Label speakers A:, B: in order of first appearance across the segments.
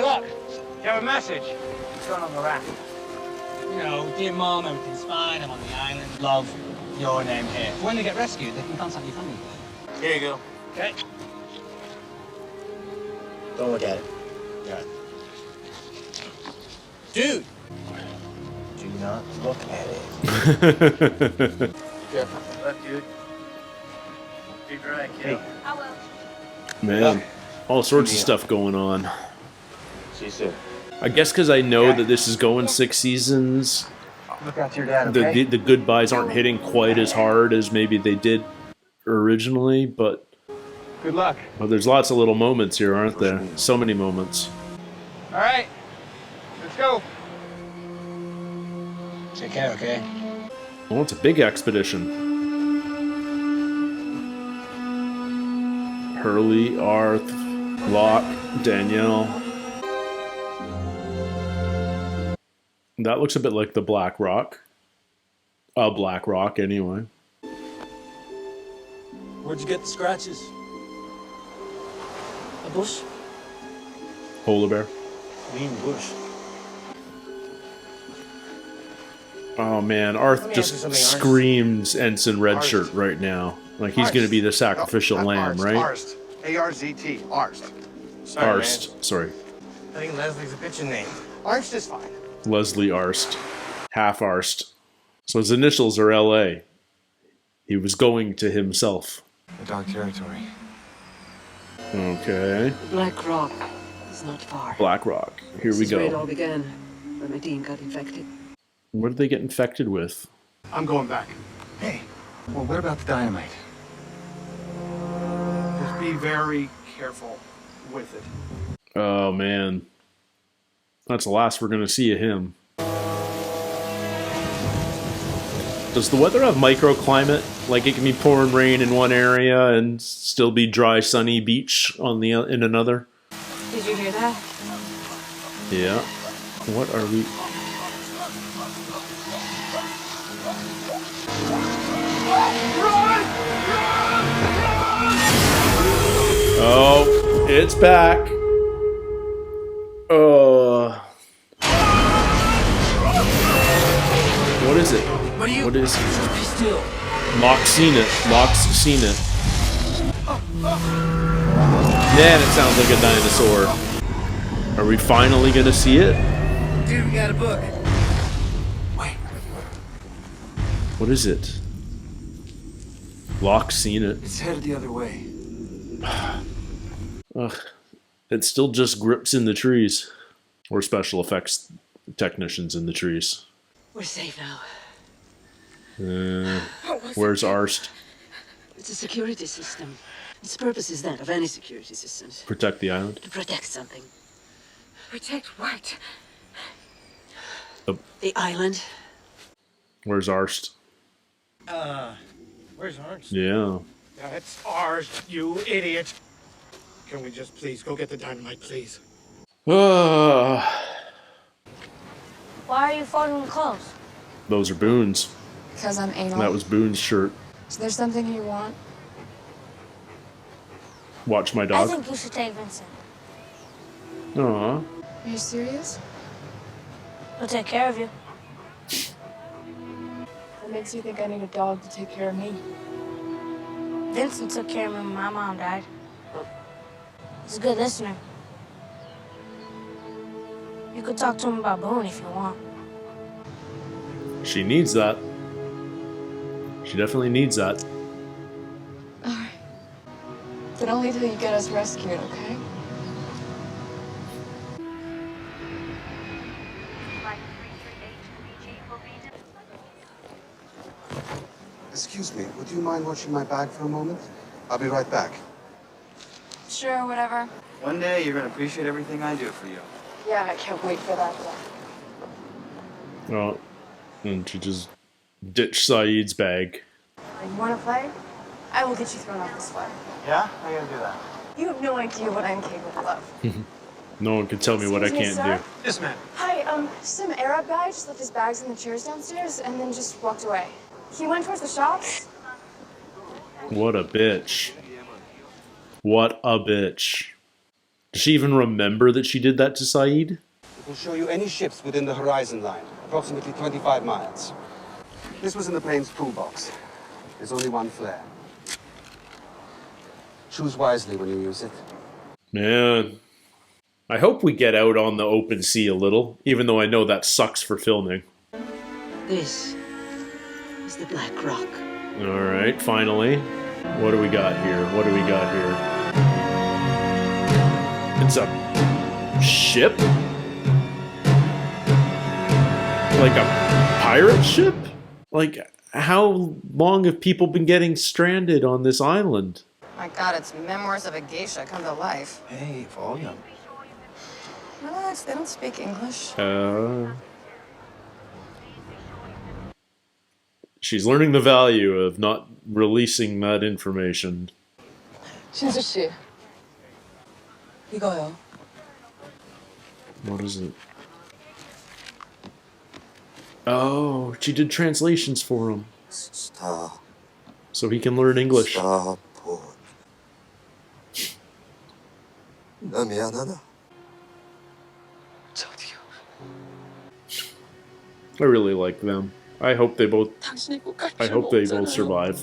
A: look. You have a message. What's going on the raft? You know, dear Mom, everything's fine. I'm on the island. Love, your name here. When they get rescued, they can contact your family. Here you go. Okay. Don't look at it. Yeah. Dude! Do not look at it. Careful. Left, dude. Be dry, kid. I will.
B: Man, all sorts of stuff going on.
A: See you soon.
B: I guess because I know that this is going 6 seasons,
A: Look out to your dad, okay?
B: the goodbyes aren't hitting quite as hard as maybe they did originally, but
A: Good luck.
B: well, there's lots of little moments here, aren't there? So many moments.
A: All right. Let's go. Take care, okay?
B: Well, it's a big expedition. Hurley, Arth, Locke, Danielle. That looks a bit like the Black Rock. Black Rock, anyway.
C: Where'd you get the scratches? A bush?
B: Polar bear.
C: Lean bush.
B: Oh man, Arth just screams Ensign Redshirt right now. Like he's going to be the sacrificial lamb, right?
D: Arst. A-R-Z-T. Arst.
B: Arst. Sorry.
A: I think Leslie's a bitchin' name.
D: Arst is fine.
B: Leslie Arst. Half Arst. So his initials are L.A. He was going to himself.
A: The dark territory.
B: Okay.
E: Black Rock is not far.
B: Black Rock. Here we
E: This is where it
B: go.
E: all began, when my team got infected.
B: What did they get infected with?
D: I'm going back.
A: Hey, well, what about the dynamite?
D: Just be very careful with it.
B: Oh man. That's the last we're going to see of him. Does the weather have microclimate? Like it can be pouring rain in one area and still be dry, sunny beach on the in another?
E: Did you hear that?
B: Yeah. What are we... Oh, it's back. What is it? What is it?
A: Be still.
B: Locke's seen it. Locke's seen it. Man, it sounds like a dinosaur. Are we finally gonna see it?
A: Dude, we got a book. Wait.
B: What is it? Locke's seen it.
A: It's headed the other way.
B: Ugh. It still just grips in the trees. Or special effects technicians in the trees.
E: We're safe now.
B: Where's Arst?
E: It's a security system. Its purpose is that of any security systems.
B: Protect the island?
E: To protect something. Protect what?
B: Oh.
E: The island.
B: Where's Arst?
A: Where's Arst?
B: Yeah.
D: That's ours, you idiot. Can we just please go get the dynamite, please?
B: Those
F: Why are you folding the clothes?
B: are Boone's.
G: Because I'm anal.
B: That was Boone's shirt.
G: Is there something you want?
B: Watch my
F: I
B: dog.
F: think you should take Vincent.
B: Aw.
G: Are you serious?
F: He'll take care of you.
G: What makes you think I need a dog to take care of me?
F: Vincent took care of me when my mom died. He's a good listener. You could talk to him about Boone if you want.
B: She needs that. She definitely needs that.
G: Alright. But only till you get us rescued, okay?
D: Excuse me, would you mind watching my bag for a moment? I'll be right back.
G: Sure, whatever.
A: One day you're gonna appreciate everything I do for you.
G: Yeah, I can't wait for that day.
B: Oh. And she just ditched Saeed's bag.
G: You want to play? I will get you thrown off this way.
A: Yeah? How you gonna do that?
G: You have no idea what I'm capable of.
B: No one can tell me what I
G: Excuse me,
B: can't
G: sir?
B: do.
D: Yes, ma'am.
G: Hi, some Arab guy just left his bags in the chairs downstairs and then just walked away. He went towards the shops.
B: What a bitch. What a bitch. Does she even remember that she did that to Saeed?
H: It will show you any ships within the horizon line, approximately 25 miles. This was in the plane's toolbox. There's only one flare. Choose wisely when you use it.
B: Man, I hope we get out on the open sea a little, even though I know that sucks for filming.
E: This is the Black Rock.
B: Alright, finally. What do we got here? What do we got here? It's a ship? Like a pirate ship? Like, how long have people been getting stranded on this island?
I: My God, it's memoirs of a geisha come to life.
C: Hey, volume.
I: Relax, they don't speak English.
B: She's learning the value of not releasing that information.
J: 신수 씨, 이거요.
B: What is it? Oh, she did translations for him.
H: Star.
B: So he can learn English.
H: Starport. 나 미안하다.
J: 저도요.
B: I really like them. I hope they both
J: 당신이 꼭 갈
B: I
J: 필요
B: hope they both
J: 없잖아요.
B: survive.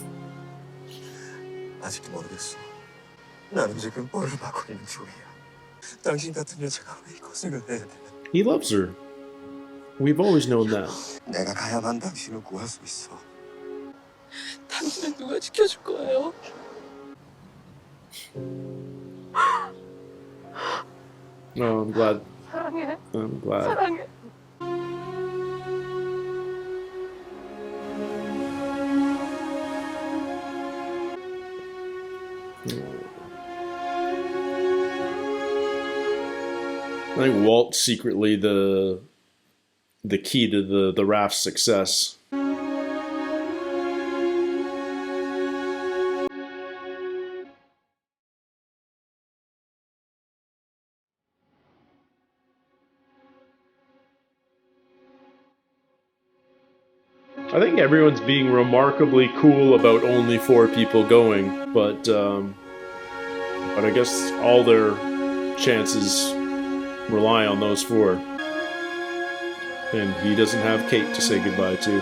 H: 아직도 모르겠어. 나는 지금 뻘을 받고 있는 중이야. 당신 같은 여자가 왜 이 고생을 해야 돼?
B: He loves her. We've always known that.
H: 내가 가야만 당신을 구할 수 있어.
J: 당신은 누가 지켜줄 거예요?
B: Oh, I'm glad.
J: 사랑해.
B: I'm glad.
J: 사랑해.
B: I think Walt's secretly the key to the raft's success. I think everyone's being remarkably cool about only 4 people going, but I guess all their chances rely on those 4. And he doesn't have Kate to say goodbye to.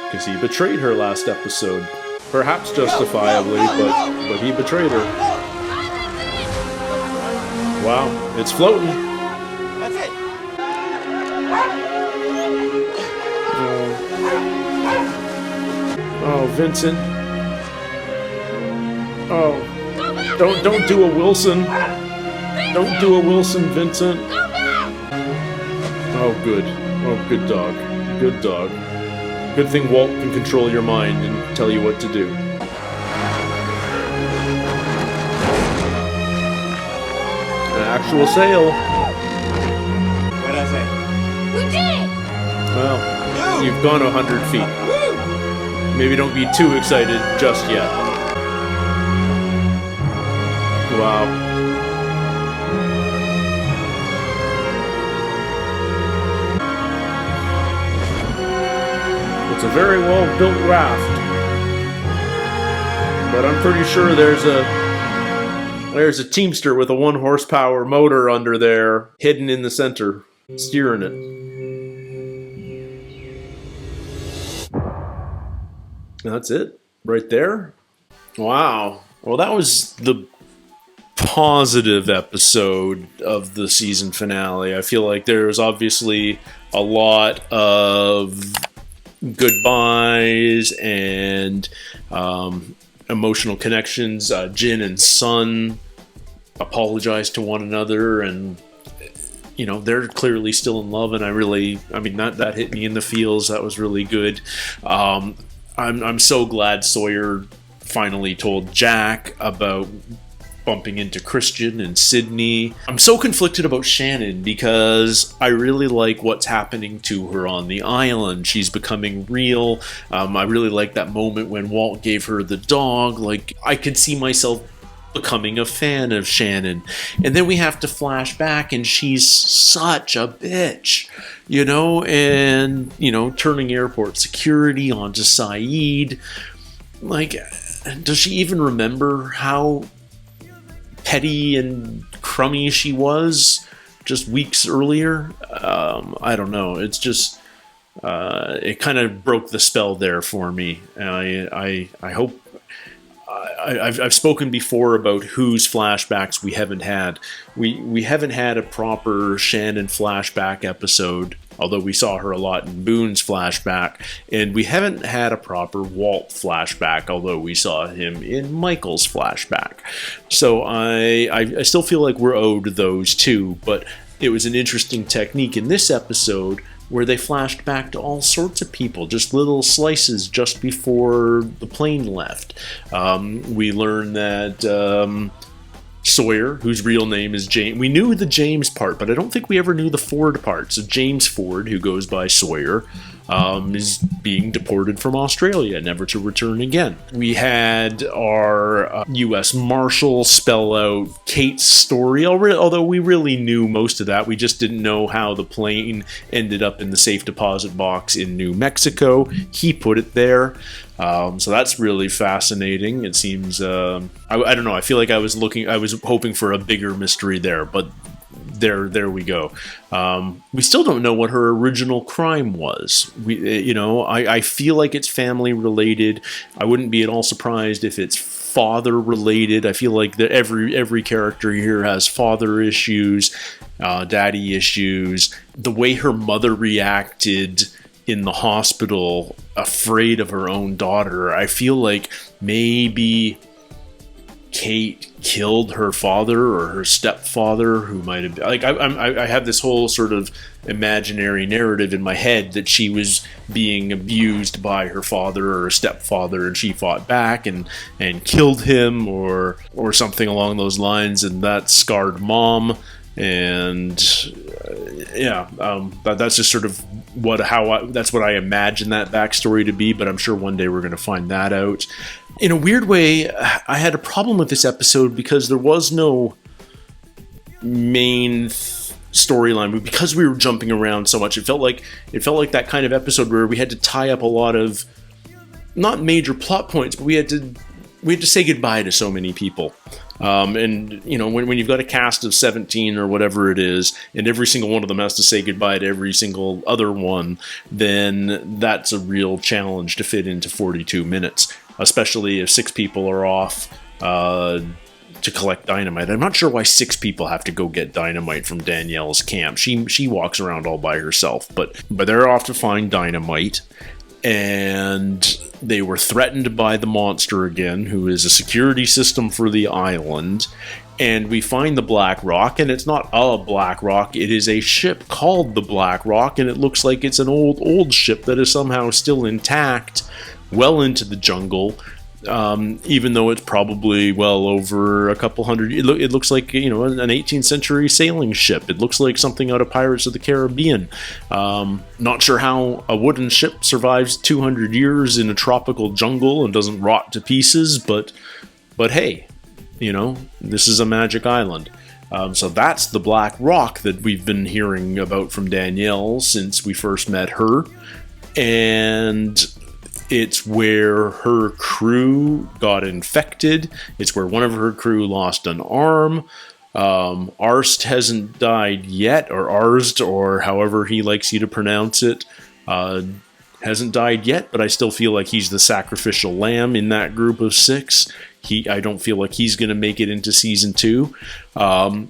B: Because he betrayed her last episode. Perhaps justifiably, but he betrayed her. Wow, it's floating.
D: That's it.
B: Oh, Vincent. Oh, don't do a Wilson. Don't do a Wilson, Vincent. Oh, good. Oh, good dog. Good dog. Good thing Walt can control your mind and tell you what to do. An actual sail.
D: What'd I say?
F: We did it!
B: Well, you've gone 100 feet. Maybe don't be too excited just yet. Wow. It's a very well-built raft. But I'm pretty sure there's a teamster with a 1 horsepower motor under there, hidden in the center, steering it. That's it, right there. Wow. Well, that was the positive episode of the season finale. I feel like there was obviously a lot of goodbyes and emotional connections. Jin and Sun apologized to one another, and you know, they're clearly still in love, and I mean that hit me in the feels. That was really good. I'm so glad Sawyer finally told Jack about bumping into Christian and Sydney. I'm so conflicted about Shannon because I really like what's happening to her on the island. She's becoming real. I really like that moment when Walt gave her the dog. Like, I could see myself becoming a fan of Shannon. And then we have to flash back and she's such a bitch, you know, and, you know, turning airport security onto Saeed. Like, does she even remember how petty and crummy she was just weeks earlier. I don't know. It's just it kind of broke the spell there for me. I hope. I've spoken before about whose flashbacks we haven't had. We haven't had a proper Shannon flashback episode, although we saw her a lot in Boone's flashback, and we haven't had a proper Walt flashback, although we saw him in Michael's flashback. So I still feel like we're owed those two, but it was an interesting technique in this episode where they flashed back to all sorts of people, just little slices just before the plane left. We learned that Sawyer, whose real name is James, we knew the James part, but I don't think we ever knew the Ford part. So James Ford, who goes by Sawyer, is being deported from Australia, never to return again. We had our U.S. Marshal spell out Kate's story, although we really knew most of that. We just didn't know how the plane ended up in the safe deposit box in New Mexico. He put it there. So that's really fascinating. It seems, I don't know, I feel like I was hoping for a bigger mystery there, but there we go. We still don't know what her original crime was. I feel like it's family related. I wouldn't be at all surprised if it's father related. I feel like that every character here has father issues, daddy issues. The way her mother reacted in the hospital, afraid of her own daughter, I feel like maybe Kate killed her father or her stepfather, who might have been, like, I have this whole sort of imaginary narrative in my head that she was being abused by her father or her stepfather, and she fought back and killed him or something along those lines, and that scarred mom. And that's just sort of that's what I imagine that backstory to be, but I'm sure one day we're going to find that out. In a weird way, I had a problem with this episode because there was no main storyline. Because we were jumping around so much, it felt like that kind of episode where we had to tie up a lot of, not major plot points, but we had to say goodbye to so many people. And when you've got a cast of 17 or whatever it is, and every single one of them has to say goodbye to every single other one, then that's a real challenge to fit into 42 minutes, especially if 6 people are off to collect dynamite. I'm not sure why 6 people have to go get dynamite from Danielle's camp. She walks around all by herself, but they're off to find dynamite. And they were threatened by the monster again, who is a security system for the island. And we find the Black Rock, and it's not a Black Rock, it is a ship called the Black Rock, and it looks like it's an old ship that is somehow still intact, well into the jungle, even though it's probably well over a couple hundred. It looks like an 18th century sailing ship. It looks like something out of Pirates of the Caribbean. Not sure how a wooden ship survives 200 years in a tropical jungle and doesn't rot to pieces, but hey, this is a magic island. So that's the Black Rock that we've been hearing about from Danielle since we first met her, and it's where her crew got infected. It's where one of her crew lost an arm. Arst hasn't died yet, or Arst, or however he likes you to pronounce it, hasn't died yet, but I still feel like he's the sacrificial lamb in that group of 6. I don't feel like he's going to make it into season 2.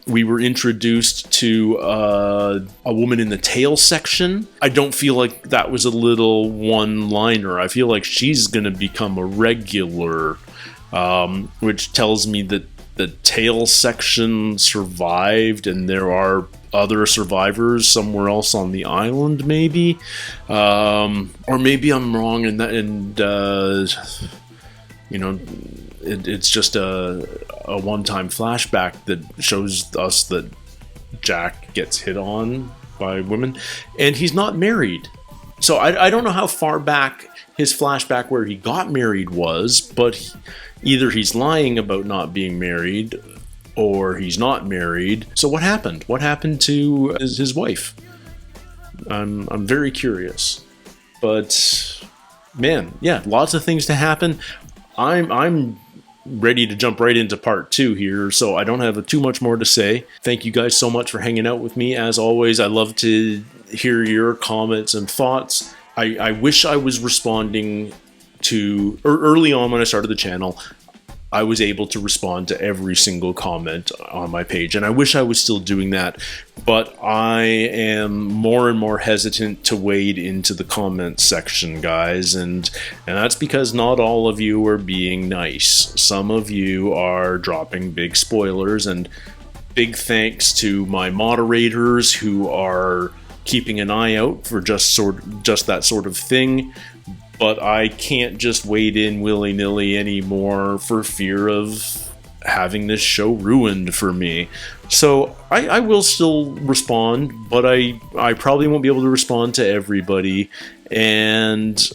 B: We were introduced to a woman in the tail section. I don't feel like that was a little one-liner. I feel like she's going to become a regular, which tells me that the tail section survived and there are other survivors somewhere else on the island, maybe. Or maybe I'm wrong it's just a one-time flashback that shows us that Jack gets hit on by women, and he's not married. So I don't know how far back his flashback where he got married was, but either he's lying about not being married, or he's not married. So what happened? What happened to his wife? I'm very curious. But man, yeah, lots of things to happen. I'm ready to jump right into part 2 here, so I don't have too much more to say. Thank you guys so much for hanging out with me. As always, I love to hear your comments and thoughts. I wish I was responding to, or early on when I started the channel, I was able to respond to every single comment on my page, and I wish I was still doing that, but I am more and more hesitant to wade into the comments section, guys, and that's because not all of you are being nice. Some of you are dropping big spoilers, and big thanks to my moderators who are keeping an eye out for just that sort of thing. But I can't just wade in willy-nilly anymore for fear of having this show ruined for me. So I will still respond, but I probably won't be able to respond to everybody. And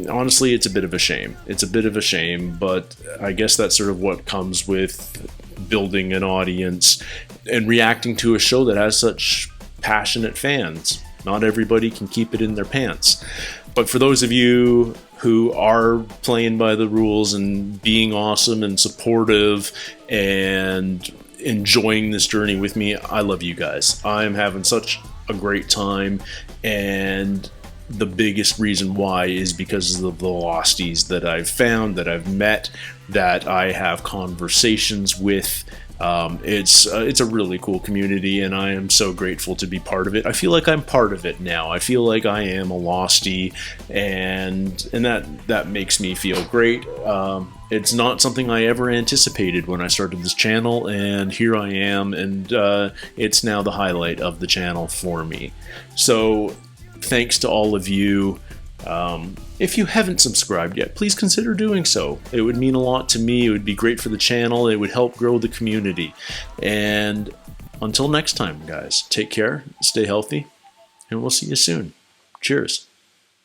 B: honestly, it's a bit of a shame. It's a bit of a shame, but I guess that's sort of what comes with building an audience and reacting to a show that has such passionate fans. Not everybody can keep it in their pants. But for those of you who are playing by the rules and being awesome and supportive and enjoying this journey with me, I love you guys. I'm having such a great time, and the biggest reason why is because of the velocities that I've found, that I've met, that I have conversations with. It's a really cool community, and I am so grateful to be part of it. I feel like I'm part of it now. I feel like I am a Lostie, and that makes me feel great. It's not something I ever anticipated when I started this channel, and here I am, and it's now the highlight of the channel for me. So thanks to all of you. If you haven't subscribed yet, please consider doing so. It would mean a lot to me. It would be great for the channel. It would help grow the community. And until next time, guys, take care, stay healthy, and we'll see you soon. Cheers.